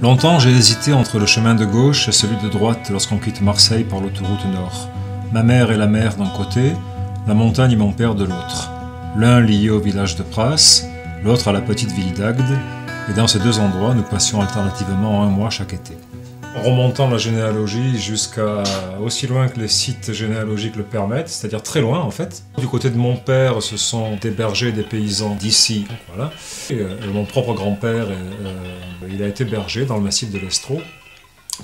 Longtemps, j'ai hésité entre le chemin de gauche et celui de droite lorsqu'on quitte Marseille par l'autoroute nord. Ma mère et la mer d'un côté, la montagne et mon père de l'autre. L'un lié au village de Pras, l'autre à la petite ville d'Agde, et dans ces deux endroits, nous passions alternativement un mois chaque été. En remontant la généalogie jusqu'à aussi loin que les sites généalogiques le permettent, c'est-à-dire très loin en fait. Du côté de mon père, ce sont des bergers, des paysans d'ici, voilà. Et mon propre grand-père, il a été berger dans le massif de l'Estro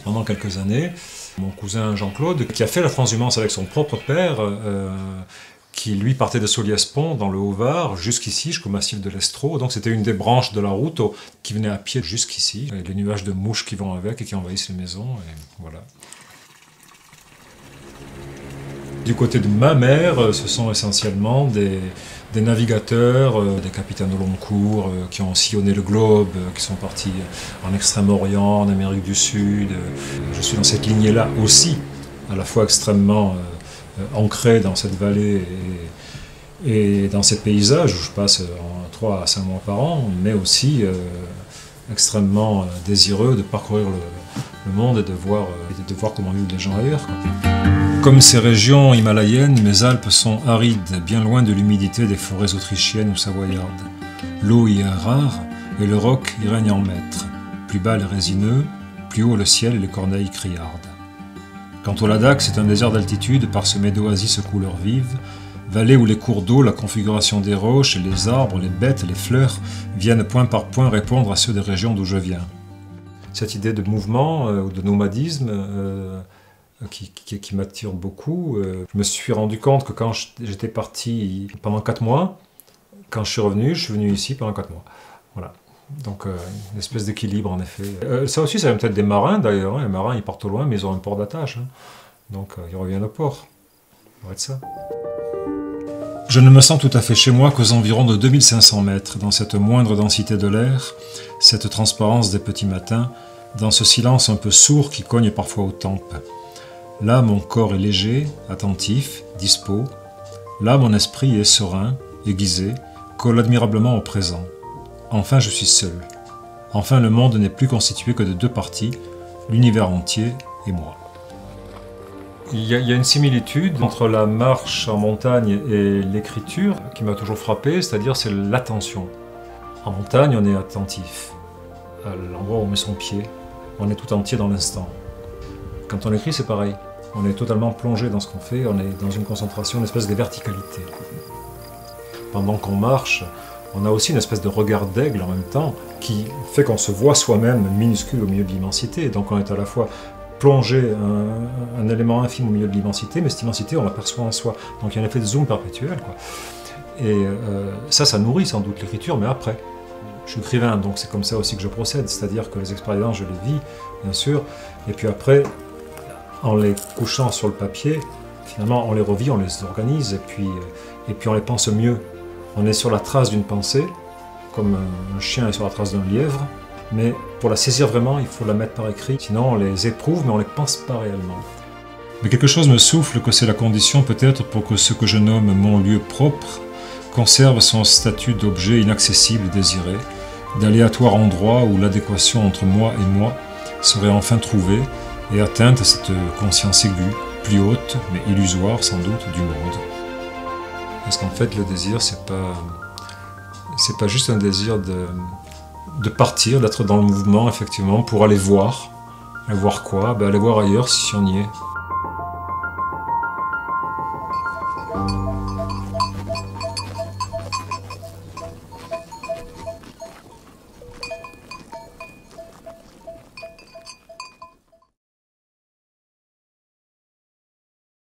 pendant quelques années. Mon cousin Jean-Claude, qui a fait la transhumance avec son propre père, qui lui partait de Soliespont dans le Haut-Var jusqu'ici, jusqu'au massif de l'Estro. Donc c'était une des branches de la route qui venait à pied jusqu'ici. Et les nuages de mouches qui vont avec et qui envahissent les maisons. Et voilà. Du côté de ma mère, ce sont essentiellement des navigateurs, des capitaines au long cours qui ont sillonné le globe, qui sont partis en Extrême-Orient, en Amérique du Sud. Je suis dans cette lignée-là aussi, à la fois extrêmement ancré dans cette vallée et dans ces paysages où je passe 3 à 5 mois par an, mais aussi extrêmement désireux de parcourir le monde et de voir comment vivent les gens ailleurs, quoi. Comme ces régions himalayennes, mes Alpes sont arides, bien loin de l'humidité des forêts autrichiennes ou savoyardes. L'eau y est rare et le roc y règne en maître. Plus bas les résineux, plus haut le ciel et les corneilles criardes. Quant au Ladakh, c'est un désert d'altitude parsemé d'oasis aux couleurs vives, vallée où les cours d'eau, la configuration des roches, les arbres, les bêtes, les fleurs viennent point par point répondre à ceux des régions d'où je viens. Cette idée de mouvement ou de nomadisme qui m'attire beaucoup, je me suis rendu compte que quand j'étais parti pendant 4 mois, quand je suis venu ici pendant 4 mois. Voilà. Donc une espèce d'équilibre en effet. Ça aussi, ça vient peut-être des marins d'ailleurs. Hein. Les marins, ils partent au loin, mais ils ont un port d'attache. Hein. Donc ils reviennent au port. Ça va être ça. Je ne me sens tout à fait chez moi qu'aux environs de 2500 mètres, dans cette moindre densité de l'air, cette transparence des petits matins, dans ce silence un peu sourd qui cogne parfois aux tempes. Là, mon corps est léger, attentif, dispos. Là, mon esprit est serein, aiguisé, colle admirablement au présent. Enfin, je suis seul. Enfin, le monde n'est plus constitué que de 2 parties, l'univers entier et moi. Il y a une similitude entre la marche en montagne et l'écriture qui m'a toujours frappé, c'est-à-dire c'est l'attention. En montagne, on est attentif à l'endroit où on met son pied, on est tout entier dans l'instant. Quand on écrit, c'est pareil. On est totalement plongé dans ce qu'on fait, on est dans une concentration, une espèce de verticalité. Pendant qu'on marche, on a aussi une espèce de regard d'aigle en même temps qui fait qu'on se voit soi-même minuscule au milieu de l'immensité. Donc on est à la fois plongé un élément infime au milieu de l'immensité, mais cette immensité on l'aperçoit en soi. Donc il y a un effet de zoom perpétuel, quoi. Et ça nourrit sans doute l'écriture, mais après. Je suis écrivain, donc c'est comme ça aussi que je procède, c'est-à-dire que les expériences, je les vis, bien sûr, et puis après, en les couchant sur le papier, finalement on les revit, on les organise, et puis on les pense mieux. On est sur la trace d'une pensée, comme un chien est sur la trace d'un lièvre, mais pour la saisir vraiment, il faut la mettre par écrit, sinon on les éprouve, mais on ne les pense pas réellement. Mais quelque chose me souffle que c'est la condition peut-être pour que ce que je nomme mon lieu propre conserve son statut d'objet inaccessible et désiré, d'aléatoire endroit où l'adéquation entre moi et moi serait enfin trouvée et atteinte à cette conscience aiguë, plus haute, mais illusoire sans doute, du monde. Parce qu'en fait, le désir, c'est pas juste un désir de partir, d'être dans le mouvement, effectivement, pour aller voir. Aller voir quoi? Aller voir ailleurs si on y est.